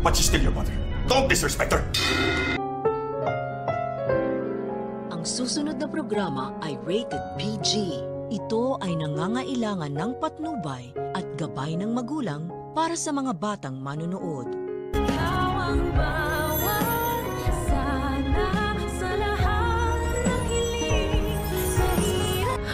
but she's still your mother. Don't disrespect her! Ang susunod na programa ay rated PG. Ito ay nangangailangan ng patnubay at gabay ng magulang para sa mga batang manunood. Ikaw ang bawat sana sa lahat ng hiling sa hirap.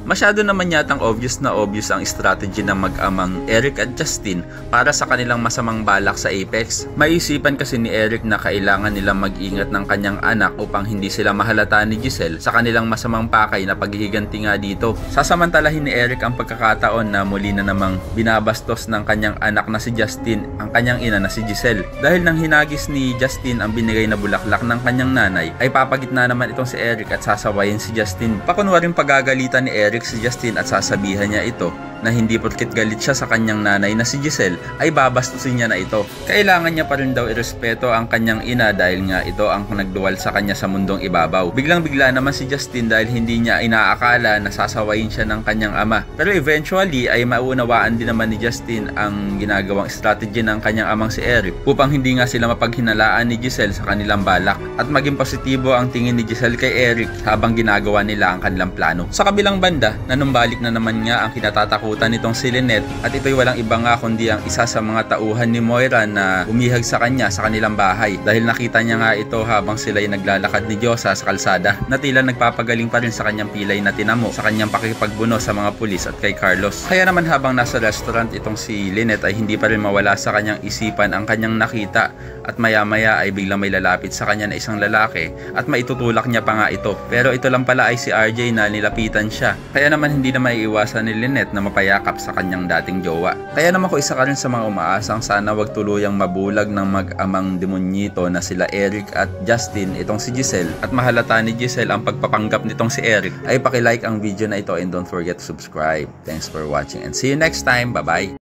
Masyado naman yatang obvious na obvious ang strategy ng mag-amang Eric at Justin para sa kanilang masamang balak sa Apex. Maisipan kasi ni Eric na kailangan nilang mag-ingat ng kanyang anak upang hindi sila mahalata ni Giselle sa kanilang masamang pakay na paghihiganti nga dito. Sasamantalahin ni Eric ang pagkakataon na muli na namang binabastos ng kanyang anak na si Justin ang kanyang ina na si Giselle. Dahil nang hinagis ni Justin ang binigay na bulaklak ng kanyang nanay, ay papagitna naman itong si Eric at sasawayin si Justin. Pakunwaring pagagalitan ni Eric si Justin at sasabihan niya ito na hindi porket galit siya sa kanyang nanay na si Giselle ay babastusin niya na ito. Kailangan niya pa rin daw irespeto ang kanyang ina dahil nga ito ang nagduwal sa kanya sa mundong ibabaw. Biglang bigla naman si Justin dahil hindi niya inaakala na sasawayin siya ng kanyang ama. Pero eventually ay maunawaan din naman ni Justin ang ginagawang strategy ng kanyang amang si Eric upang hindi nga sila mapaghinalaan ni Giselle sa kanilang balak at maging positibo ang tingin ni Giselle kay Eric habang ginagawa nila ang kanilang plano. Sa kabilang banda, nanumbalik na naman nga ang kinatatakutan nitong si Lynette at ito'y walang iba nga kundi ang isa sa mga tauhan ni Moira na umihag sa kanya sa kanilang bahay dahil nakita niya nga ito habang sila'y naglalakad ni Diyosa sa kalsada na tila nagpapagaling pa rin sa kanyang pilay na tinamo sa kanyang pakikipagbuno sa mga pulis at kay Carlos. Kaya naman habang nasa restaurant itong si Lynette ay hindi pa rin mawala sa kanyang isipan ang kanyang nakita at maya-maya ay biglang may lalapit sa kanya na isang lalaki at maitutulak niya pa nga ito. Pero ito lang pala ay si RJ na nilapitan siya. Kaya naman hindi na maiiwasan ni Lynette na mapayakap sa kanyang dating jowa. Kaya naman ko isa ka rin sa mga umaasang sana wag tuluyang mabulag ng mag-amang demonyito na sila Eric at Justin itong si Giselle at mahalata ni Giselle ang pagpapanggap nitong si Eric ay pakilike ang video na ito and don't forget to subscribe. Thanks for watching and see you next time. Bye bye!